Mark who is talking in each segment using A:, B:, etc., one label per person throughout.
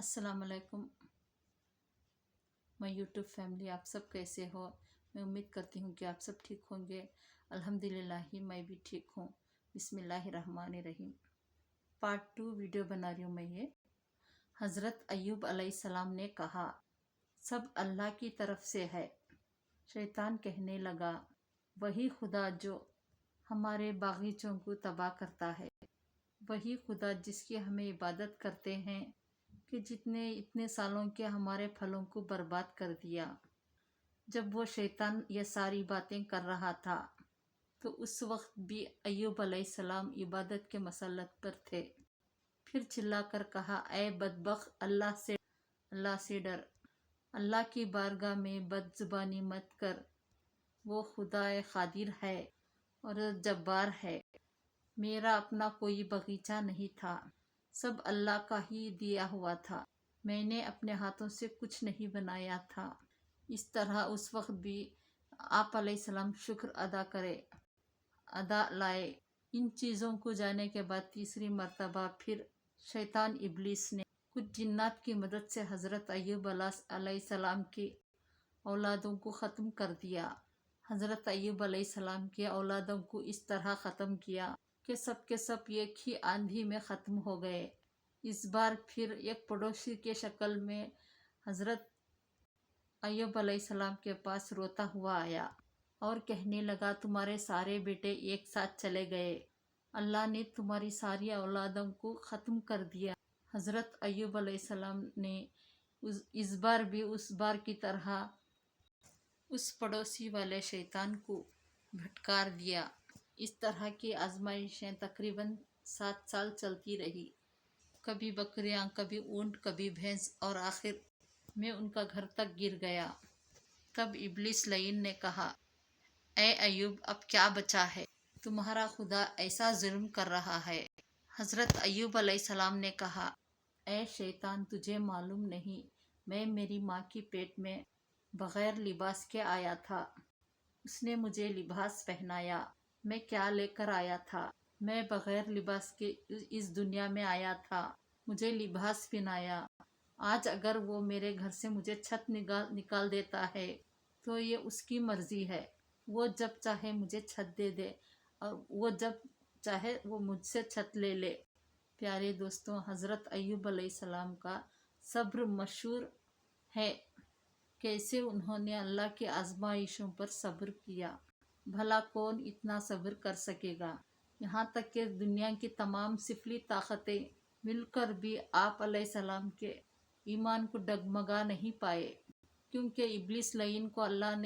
A: अस्सलाम वालेकुम my YouTube family. आप सब कैसे हो? मैं उम्मीद करती हूँ कि आप सब ठीक होंगे। अल्हम्दुलिल्लाह ही मैं भी ठीक हूँ। बिस्मिल्लाहिर्रहमानिर्रहीम। पार्ट 2 वीडियो बना रही हूँ मैं। ये हज़रत अय्यूब अलैहिस्सलाम ने कहा, सब अल्लाह की तरफ से है। शैतान कहने लगा, वही खुदा जो हमारे बागीचों को तबाह करता है, वही खुदा जिसकी हमें इबादत करते हैं कि जितने इतने सालों के हमारे फलों को बर्बाद कर दिया। जब वो शैतान ये सारी बातें कर रहा था तो उस वक्त भी अय्यूब अलैहिस्सलाम इबादत के मसलत पर थे। फिर चिल्लाकर कहा, ऐ बदबख्त, अल्लाह से डर। अल्लाह की बारगाह में बदजुबानी मत कर। वो खुदाए खादिर है और जब्बार है। मेरा अपना कोई बगीचा नहीं था, सब अल्लाह का ही दिया हुआ था। मैंने अपने हाथों से कुछ नहीं बनाया था। इस तरह उस वक्त भी आप अलैहिस्सलाम शुक्र अदा लाए। इन चीज़ों को जाने के बाद तीसरी मर्तबा फिर शैतान इब्लीस ने कुछ जिन्नात की मदद से हज़रत अय्यूब अलैहिस्सलाम की औलादों को ख़त्म कर दिया। हज़रत अय्यूब अलैहिस्सलाम की औलादों को इस तरह ख़त्म किया कि सब के सब एक ही आंधी में ख़त्म हो गए। इस बार फिर एक पड़ोसी के शक्ल में हज़रत अय्यूब अलैहिस्सलाम के पास रोता हुआ आया और कहने लगा, तुम्हारे सारे बेटे एक साथ चले गए। अल्लाह ने तुम्हारी सारी औलादों को ख़त्म कर दिया। हज़रत अय्यूब अलैहिस्सलाम ने इस बार भी उस बार की तरह उस पड़ोसी वाले शैतान को भटकार दिया। इस तरह की आजमाइशें तकरीबन 7 साल चलती रही। कभी बकरियां, कभी ऊंट, कभी भैंस, और आखिर में उनका घर तक गिर गया। तब इब्लिस लईन ने कहा, ए अय्यूब, अब क्या बचा है? तुम्हारा खुदा ऐसा जुल्म कर रहा है। हज़रत अय्यूब अलैहिस्सलाम ने कहा, ए शैतान, तुझे मालूम नहीं, मैं मेरी माँ की पेट में बग़ैर लिबास के आया था। उसने मुझे लिबास पहनाया। मैं क्या लेकर आया था? मैं बग़ैर लिबास के इस दुनिया में आया था। मुझे लिबास पहनाया। आज अगर वो मेरे घर से मुझे छत निकाल देता है तो ये उसकी मर्ज़ी है। वो जब चाहे मुझे छत दे दे और वो जब चाहे वो मुझसे छत ले ले। प्यारे दोस्तों, हज़रत अय्यूब अलैहिस्सलाम का सब्र मशहूर है। कैसे उन्होंने अल्लाह की आजमाइशों पर सब्र किया। भला कौन इतना सब्र कर सकेगा? यहाँ तक कि दुनिया की तमाम सिफली ताकतें मिलकर भी आप अलैहिस्सलाम के ईमान को डगमगा नहीं पाए, क्योंकि इब्लिस लईन को अल्लाह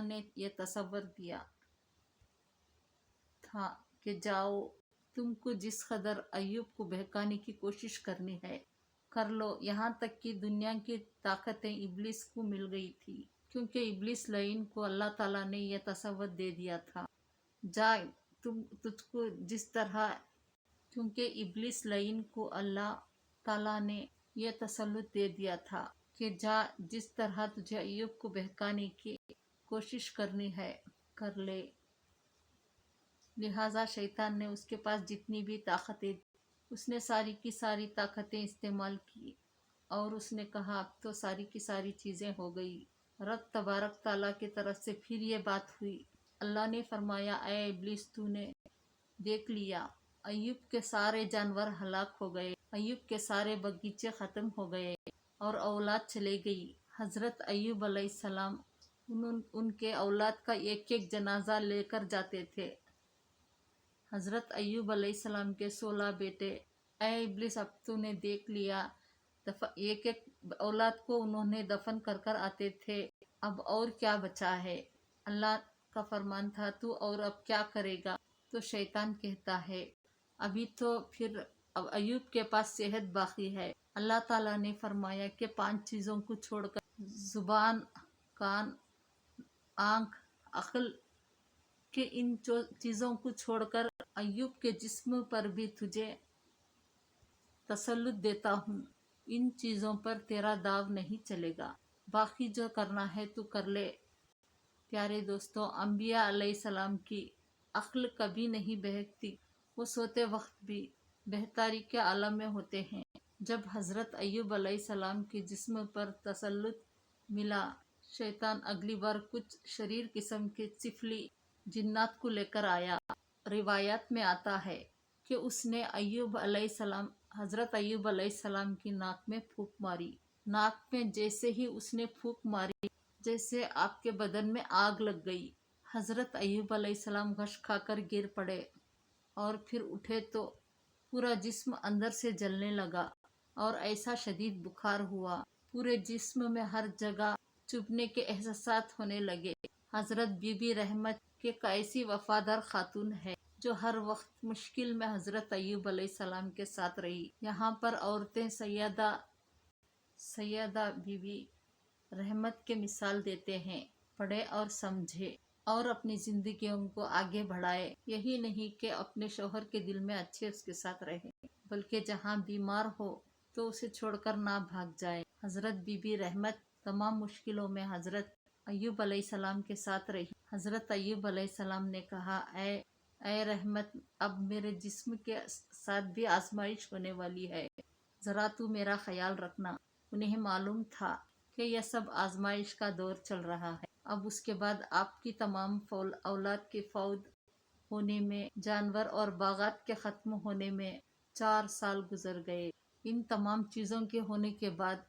A: ने यह तसव्वुर दिया था कि जाओ, तुमको जिस कदर अय्यूब को बहकाने की कोशिश करनी है कर लो। यहाँ तक कि दुनिया की ताकतें इब्लिस को मिल गई थी, क्योंकि इब्लिस लईन को अल्लाह ताला ने यह तसव्वुर दे दिया था, जा तुझको जिस तरह, क्योंकि इब्लिस लईन को अल्लाह ताला ने यह तसल्लुत दे दिया था कि जा, जिस तरह तुझे अय्यूब को बहकाने की कोशिश करनी है कर ले। लिहाजा शैतान ने उसके पास जितनी भी ताकतें, उसने सारी की सारी ताकतें इस्तेमाल की और उसने कहा, अब तो सारी की सारी चीज़ें हो गई। रब तबारक ताला की तरफ से फिर ये बात हुई। अल्लाह ने फरमाया, ऐ इब्लिस, तूने देख लिया, अय्यूब के सारे जानवर हलाक हो गए, अय्यूब के सारे बगीचे ख़त्म हो गए और औलाद चले गई। हज़रत अय्यूब अलैहिस्सलाम उनके औलाद का एक एक जनाजा लेकर जाते थे। हज़रत अय्यूब अलैहिस्सलाम के 16 बेटे। ऐ इब्लिस, अब तूने देख लिया, एक एक औलाद को उन्होंने दफन कर कर आते थे। अब और क्या बचा है? अल्लाह का फरमान था, तू और अब क्या करेगा? तो शैतान कहता है, अभी तो फिर अब अय्यूब के पास सेहत बाकी है। अल्लाह ताला ने फरमाया कि 5 चीज़ों को छोड़कर, जुबान, कान, आँख, अक्ल के इन चीज़ों को छोड़कर अय्यूब के जिस्म पर भी तुझे तसल्लुत देता हूँ। इन चीज़ों पर तेरा दाव नहीं चलेगा। बाकी जो करना है तू कर ले। प्यारे दोस्तों, अंबिया अलैहिस्सलाम की अक्ल कभी नहीं बहकती। वो सोते वक्त भी बेहतारी के आलम में होते हैं। जब हज़रत अय्यूब अलैहिस्सलाम के जिस्म पर तसल्लुत मिला, शैतान अगली बार कुछ शरीर किस्म के चिफली जिन्नात को लेकर आया। रिवायात में आता है कि उसने हज़रत अय्यूब अलैहिस्सलाम की नाक में फूंक मारी। नाक में जैसे ही उसने फूंक मारी, जैसे आपके बदन में आग लग गई। हज़रत अय्यूब अलैहिस्सलाम गश खाकर गिर पड़े और फिर उठे तो पूरा जिस्म अंदर से जलने लगा और ऐसा शदीद बुखार हुआ, पूरे जिस्म में हर जगह चुभने के एहसास होने लगे। हज़रत बीबी रहमत के कैसी वफादार खातून है जो हर वक्त मुश्किल में हज़रत अय्यूब अलैहिस्सलाम के साथ रही। यहाँ पर औरतें सैयदा बीबी रहमत के मिसाल देते हैं, पढ़े और समझे और अपनी जिंदगियों को आगे बढ़ाए। यही नहीं कि अपने शौहर के दिल में अच्छे उसके साथ रहे, बल्कि जहाँ बीमार हो तो उसे छोड़कर ना भाग जाए। हज़रत बीबी रहमत तमाम मुश्किलों में हज़रत अय्यूब अलैहिस्सलाम के साथ रही। हज़रत अय्यूब अलैहिस्सलाम ने कहा, ऐ रहमत, अब मेरे जिस्म के साथ भी आजमाइश होने वाली है, ज़रा तू मेरा ख्याल रखना। उन्हें मालूम था कि यह सब आजमाइश का दौर चल रहा है। अब उसके बाद आपकी तमाम औलाद के फौत होने में, जानवर और बागात के ख़त्म होने में 4 साल गुजर गए। इन तमाम चीज़ों के होने के बाद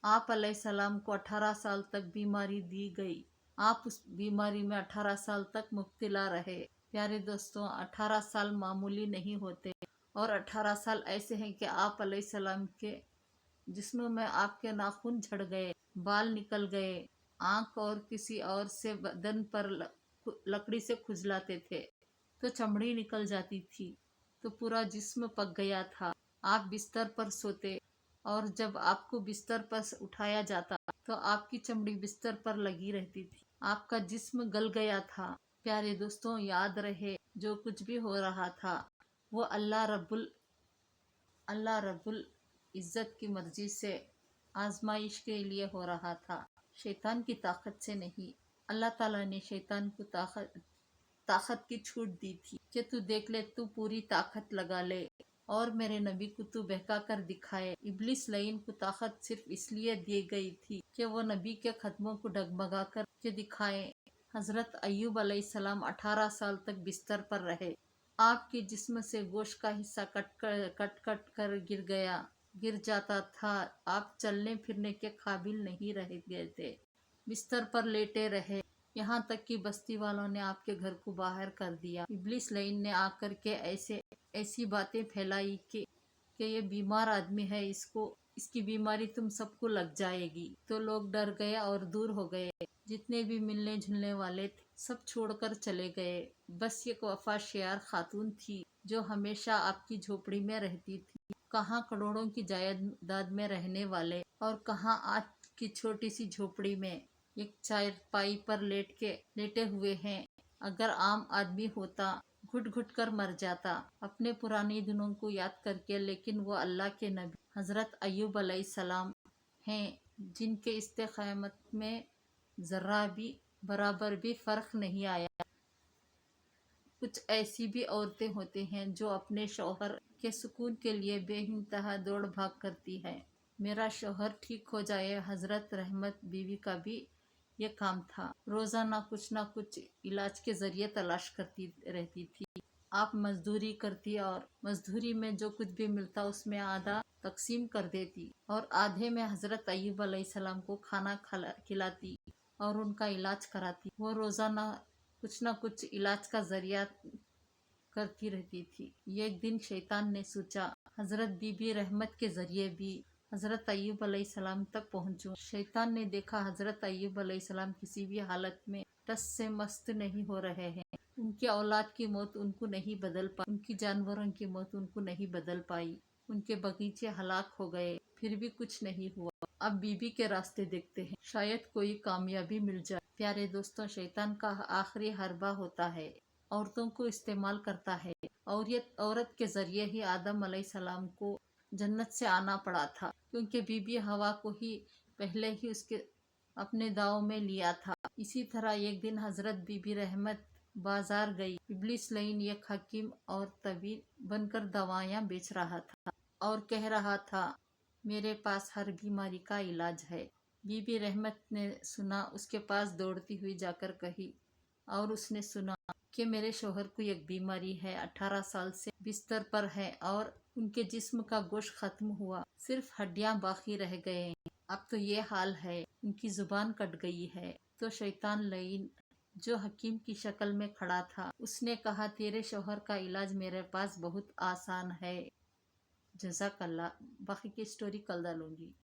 A: आप अलैहिस्सलाम को 18 साल तक बीमारी दी गई। आप उस बीमारी में 18 साल तक मुब्तला रहे। प्यारे दोस्तों, 18 साल मामूली नहीं होते और 18 साल ऐसे हैं कि आप अलैहिस्सलाम के जिस्म में आपके नाखून झड़ गए, बाल निकल गए, आंख और किसी और से बदन पर लकड़ी से खुजलाते थे तो चमड़ी निकल जाती थी, तो पूरा जिस्म पक गया था। आप बिस्तर पर सोते और जब आपको बिस्तर पर उठाया जाता तो आपकी चमड़ी बिस्तर पर लगी रहती थी, आपका जिस्म गल गया था। प्यारे दोस्तों, याद रहे जो कुछ भी हो रहा था वो अल्लाह रब्बुल इज़्ज़त की मर्जी से आजमाइश के लिए हो रहा था, शैतान की ताकत से नहीं। अल्लाह ताला ने शैतान को ताकत की छूट दी थी कि तू देख ले, तू पूरी ताकत लगा ले और मेरे नबी को तू बहका कर दिखाए। इब्लिस लईन को ताकत सिर्फ इसलिए दी गई थी कि वो नबी के कदमों को डगमगा कर के दिखाए। हज़रत अय्यूब अलैहिस्सलाम 18 साल तक बिस्तर पर रहे। आपके जिस्म से गोश्त का हिस्सा कट कर गिर जाता था। आप चलने फिरने के काबिल नहीं रह गए थे, बिस्तर पर लेटे रहे, यहाँ तक कि बस्ती वालों ने आपके घर को बाहर कर दिया। इब्लिस लईन ने आकर के ऐसी बातें फैलाई कि ये बीमार आदमी है, इसकी बीमारी तुम सबको लग जाएगी। तो लोग डर गए और दूर हो गए। जितने भी मिलने जुलने वाले थे सब छोड़कर चले गए। बस एक वफादार खातून थी जो हमेशा आपकी झोपड़ी में रहती थी। कहाँ करोड़ों की जायदाद में रहने वाले और कहाँ आज की छोटी सी झोपड़ी में एक चारपाई पर लेटे हुए हैं। अगर आम आदमी होता घुट घुट कर मर जाता अपने पुराने दिनों को याद करके, लेकिन वो अल्लाह के नबी हज़रत अय्यूब अलैहिस्सलाम हैं जिनके इस्तेक़ामत में ज़रा भी बराबर भी फ़र्क नहीं आया। कुछ ऐसी भी औरतें होती हैं जो अपने शौहर के सुकून के लिए बेइंतहा दौड़ भाग करती है। मेरा शौहर ठीक हो जाए, हज़रत रहमत बीवी का भी ये काम था। रोज़ाना कुछ ना कुछ इलाज के ज़रिए तलाश करती रहती थी। आप मजदूरी करती और मजदूरी में जो कुछ भी मिलता उसमें आधा तकसीम कर देती और आधे में हज़रत अय्यूब अलैहिस्सलाम को खाना खिलाती और उनका इलाज कराती। वो रोज़ाना कुछ ना कुछ इलाज का ज़रिया करती रहती थी। एक दिन शैतान ने सोचा हज़रत बीबी रहमत के ज़रिए भी हज़रत अय्यूब अलैहिस्सलाम तक पहुँचूं। शैतान ने देखा हज़रत अय्यूब अलैहिस्सलाम किसी भी हालत में टस से मस्त नहीं हो रहे हैं। उनकी औलाद की मौत उनको नहीं बदल पाई, उनकी जानवरों की मौत उनको नहीं बदल पाई, उनके बगीचे हलाक हो गए, फिर भी कुछ नहीं हुआ। अब बीबी के रास्ते देखते हैं, शायद कोई कामयाबी मिल जाए। प्यारे दोस्तों, शैतान का आखिरी हरबा होता है, औरतों को इस्तेमाल करता है और ये औरत के ज़रिए ही आदम अलैहिस्सलाम को जन्नत से आना पड़ा था, क्योंकि बीबी हवा को ही पहले ही उसके अपने दाव में लिया था। इसी तरह एक दिन हज़रत बीबी रहमत बाजार गई। इब्लिस लईन एक हकीम और तबीब बनकर दवाइयाँ बेच रहा था और कह रहा था, मेरे पास हर बीमारी का इलाज है। बीबी रहमत ने सुना, उसके पास दौड़ती हुई जाकर कही, और उसने सुना कि मेरे शोहर को एक बीमारी है, 18 साल से बिस्तर पर है और उनके जिस्म का गोश्त खत्म हुआ, सिर्फ हड्डियां बाकी रह गए हैं। अब तो ये हाल है, उनकी जुबान कट गई है। तो शैतान लईन जो हकीम की शक्ल में खड़ा था, उसने कहा, तेरे शोहर का इलाज मेरे पास बहुत आसान है। जज़ाकल्लाह। बाकी की स्टोरी कल डालूंगी।